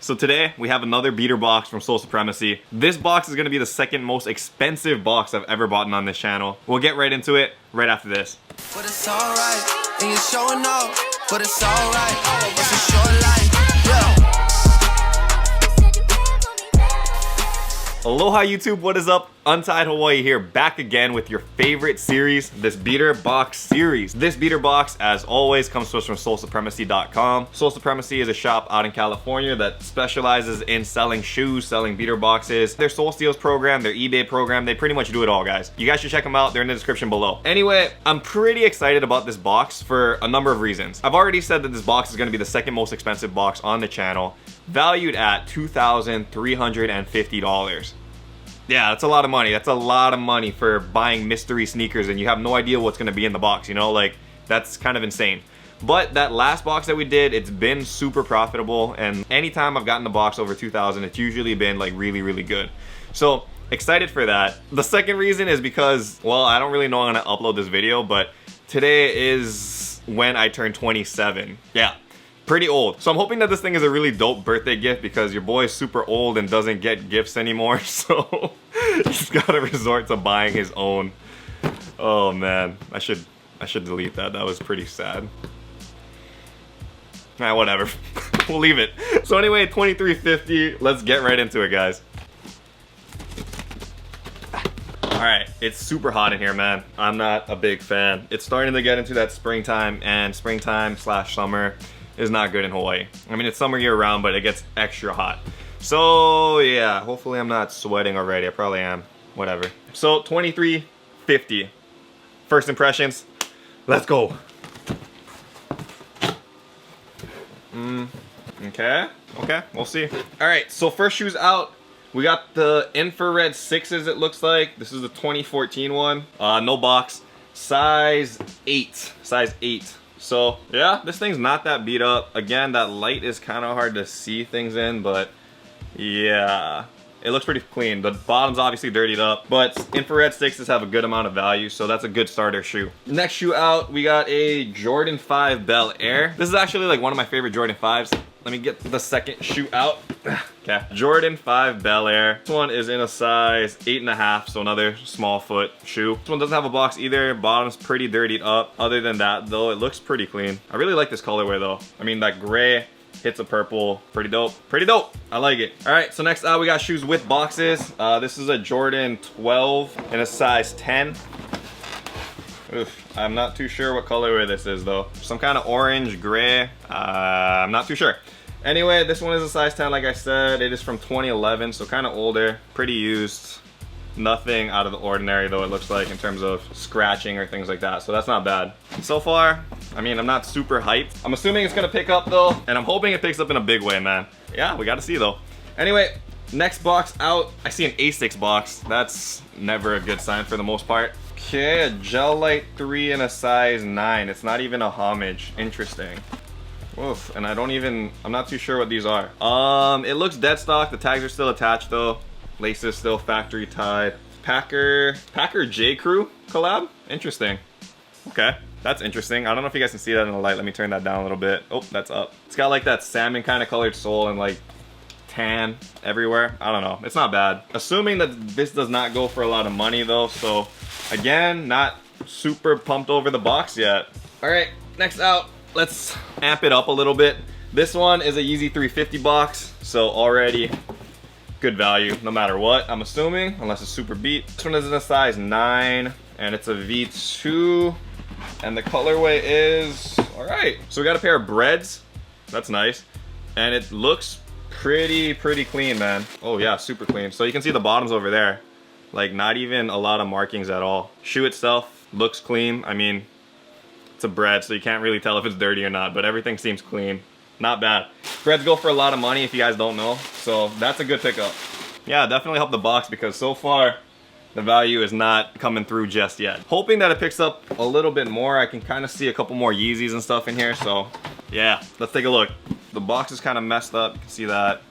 So today we have another beater box from Supremacy. This box is going to be the second most expensive box I've ever bought on this channel. We'll get right into it right after this. But it's alright, and you're showing off. But it's alright, it's a short life, yeah. Aloha YouTube, what is up? Untied Hawaii here, back again with your favorite series, this beater box series. This beater box, as always, comes to us from SoulSupremacy.com. Soul Supremacy is a shop out in California that specializes in selling shoes, selling beater boxes. Their Soul Steals program, their eBay program, they pretty much do it all, guys. You guys should check them out, they're in the description below. Anyway, I'm pretty excited about this box for a number of reasons. I've already said that this box is going to be the second most expensive box on the channel, valued at $2,350. Yeah, that's a lot of money. That's a lot of money for buying mystery sneakers and you have no idea what's gonna be in the box, you know? Like, that's kind of insane. But that last box that we did, it's been super profitable, and anytime I've gotten the box over 2,000, it's usually been like really, really good. So, excited for that. The second reason is because, well, I don't really know when I'm gonna upload this video, but today is when I turn 27. Yeah. Pretty old. So I'm hoping that this thing is a really dope birthday gift because your boy is super old and doesn't get gifts anymore, so he's gotta resort to buying his own. Oh man, I should delete that. That was pretty sad. Nah, whatever. We'll leave it. So anyway, $2,350. Let's get right into it, guys. Alright, it's super hot in here, man. I'm not a big fan. It's starting to get into that springtime, and springtime/summer is not good in Hawaii. I mean, it's summer year round, but it gets extra hot. So yeah, hopefully I'm not sweating already. I probably am. Whatever. So $2,350. First impressions. Let's go. Okay. We'll see. All right. So first shoes out. We got the infrared 6s. It looks like this is the 2014 one. No box. Size 8. Size 8. So yeah, this thing's not that beat up. Again, that light is kind of hard to see things in, but yeah, it looks pretty clean. The bottom's obviously dirtied up, but infrared 6s have a good amount of value, so that's a good starter shoe. Next shoe out, we got a Jordan 5 Bel Air. This is actually like one of my favorite Jordan 5s. Let me get the second shoe out. Okay, Jordan 5 Bel Air. This one is in a size 8.5, so another small foot shoe. This one doesn't have a box either. Bottom's pretty dirtied up. Other than that, though, it looks pretty clean. I really like this colorway, though. I mean, that gray hits a purple. Pretty dope. Pretty dope. I like it. All right, so next out, we got shoes with boxes. This is a Jordan 12 in a size 10. Oof, I'm not too sure what colorway this is, though. Some kind of orange, gray. I'm not too sure. Anyway, this one is a size 10, like I said. It is from 2011, so kind of older, pretty used. Nothing out of the ordinary, though, it looks like, in terms of scratching or things like that, so that's not bad. So far, I mean, I'm not super hyped. I'm assuming it's gonna pick up, though, and I'm hoping it picks up in a big way, man. Yeah, we gotta see, though. Anyway, next box out, I see an Asics box. That's never a good sign for the most part. Okay, a Gel Light 3 in a size 9. It's not even a homage. Interesting. Oof, and I'm not too sure what these are. It looks dead stock. The tags are still attached though. Laces still factory tied. Packer J. Crew collab? Interesting. Okay, that's interesting. I don't know if you guys can see that in the light. Let me turn that down a little bit. Oh, that's up. It's got like that salmon kind of colored sole and like tan everywhere. I don't know. It's not bad. Assuming that this does not go for a lot of money though, so again, not super pumped over the box yet. All right, next out. Let's amp it up a little bit. This one is a Yeezy 350 box, so already good value no matter what, I'm assuming, unless it's super beat. This one is in a size 9, and it's a V2, and the colorway is, all right. So we got a pair of breads, that's nice, and it looks pretty clean, man. Oh yeah, super clean. So you can see the bottoms over there, like not even a lot of markings at all. Shoe itself looks clean. I mean, it's a bread, so you can't really tell if it's dirty or not, but everything seems clean. Not bad. Breads go for a lot of money if you guys don't know, so that's a good pickup. Yeah, definitely help the box because so far the value is not coming through just yet. Hoping that it picks up a little bit more. I can kind of see a couple more Yeezys and stuff in here, so yeah, let's take a look. The box is kind of messed up, you can see that.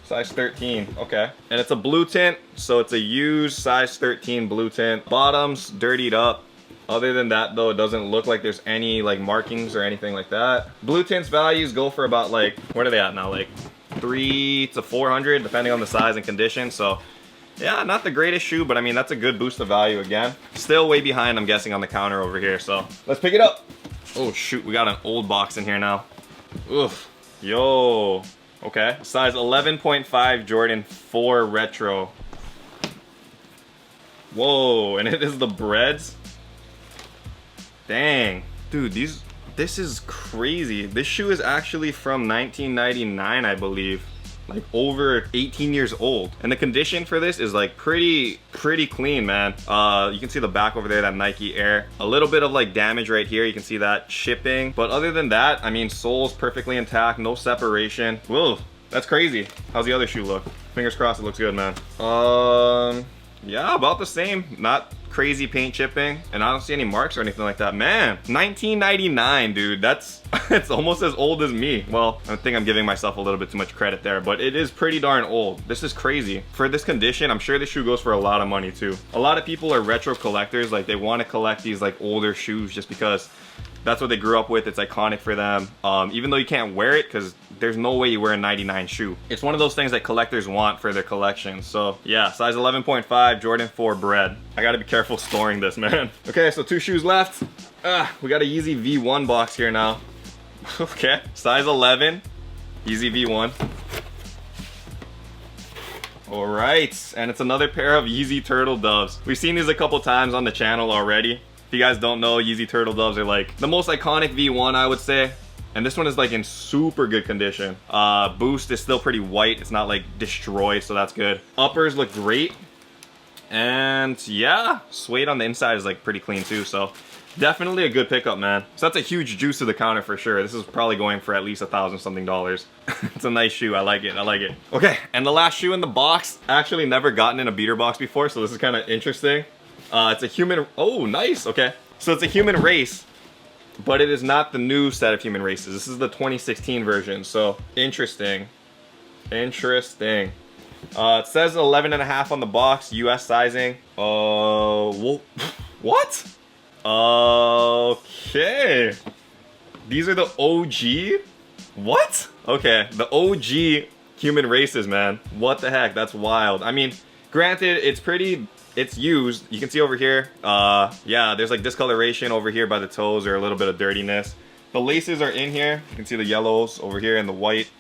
Size 13, okay. And it's a blue tint, so it's a used size 13 blue tint. Bottom's dirtied up. Other than that though, it doesn't look like there's any like markings or anything like that. Blue tints values go for about like, what are they at now? Like 300 to 400 depending on the size and condition. So yeah, not the greatest shoe, but I mean, that's a good boost of value again. Still way behind, I'm guessing, on the counter over here. So let's pick it up. Oh shoot, we got an old box in here now. Oof. Yo. Okay. Size 11.5 Jordan 4 Retro. Whoa, and it is the Breads. Dang. Dude, this is crazy. This shoe is actually from 1999, I believe. Like over 18 years old. And the condition for this is like pretty clean, man. You can see the back over there, that Nike Air. A little bit of like damage right here. You can see that chipping. But other than that, I mean, sole's perfectly intact, no separation. Whoa, that's crazy. How's the other shoe look? Fingers crossed it looks good, man. Yeah, about the same. Not crazy paint chipping, and I don't see any marks or anything like that. Man, 1999, dude. That's it's almost as old as me. Well, I think I'm giving myself a little bit too much credit there, but it is pretty darn old. This is crazy. For this condition, I'm sure this shoe goes for a lot of money too. A lot of people are retro collectors. Like, they want to collect these like older shoes just because that's what they grew up with. It's iconic for them. Even though you can't wear it, because there's no way you wear a 99 shoe. It's one of those things that collectors want for their collection. So yeah, size 11.5 Jordan 4 Bread. I gotta be careful storing this, man. Okay, so 2 shoes left. We got a Yeezy V1 box here now. Okay, size 11, Yeezy V1. All right, and it's another pair of Yeezy Turtle Doves. We've seen these a couple times on the channel already. If you guys don't know, Yeezy Turtle Doves are like the most iconic V1, I would say. And this one is like in super good condition. Boost is still pretty white. It's not like destroyed, so that's good. Uppers look great. And yeah, suede on the inside is like pretty clean too. So definitely a good pickup, man. So that's a huge juice to the counter for sure. This is probably going for at least $1,000 something. It's a nice shoe. I like it. I like it. Okay, and the last shoe in the box. Actually never gotten in a beater box before, so this is kind of interesting. It's a human. Oh, nice. Okay, so it's a human race. But it is not the new set of human races. This is the 2016 version. So interesting. Interesting. It says 11.5 on the box, US sizing. What? Okay. These are the OG? What? Okay, the OG human races, man. What the heck? That's wild. I mean, granted, it's used. You can see over here, yeah, there's like discoloration over here by the toes, or a little bit of dirtiness. The laces are in here. You can see the yellows over here and the white.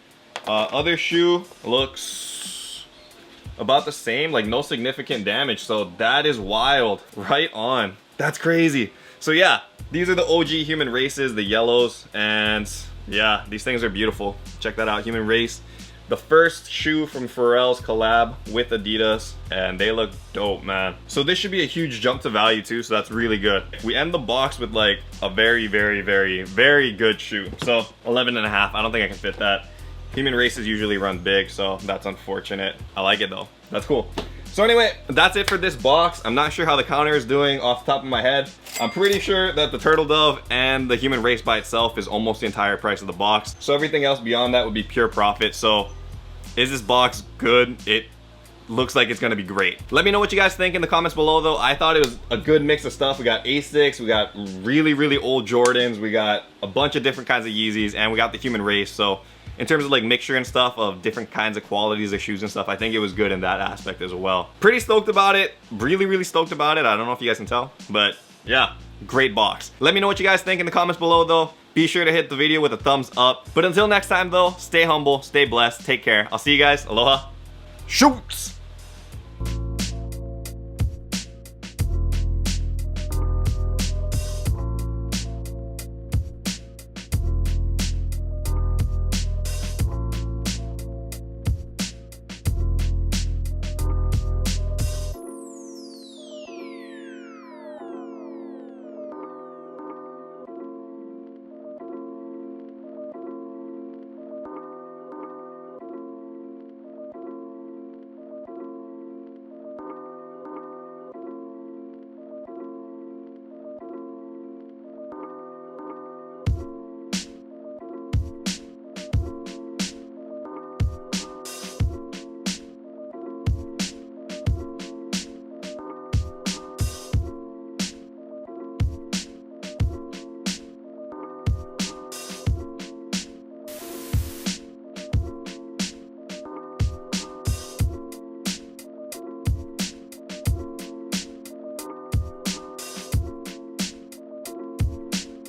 Other shoe looks about the same, like no significant damage. So that is wild. Right on. That's crazy. So yeah, these are the OG human races, the yellows, and yeah, these things are beautiful. Check that out, human race. The first shoe from Pharrell's collab with Adidas, and they look dope, man. So this should be a huge jump to value too, so that's really good. We end the box with like a very good shoe. So 11.5, I don't think I can fit that. Human races usually run big, so that's unfortunate. I like it though, that's cool. So anyway, that's it for this box. I'm not sure how the counter is doing off the top of my head. I'm pretty sure that the Turtle Dove and the human race by itself is almost the entire price of the box. So everything else beyond that would be pure profit. So is this box good? It looks like it's gonna be great. Let me know what you guys think in the comments below though. I thought it was a good mix of stuff. We got Asics, we got really old Jordans, we got a bunch of different kinds of Yeezys, and we got the human race. So in terms of like mixture and stuff of different kinds of qualities of shoes and stuff, I think it was good in that aspect as well. Pretty stoked about it. Really stoked about it. I don't know if you guys can tell, but yeah, great box. Let me know what you guys think in the comments below though. Be sure to hit the video with a thumbs up. But until next time though, stay humble, stay blessed, take care. I'll see you guys. Aloha. Shoots!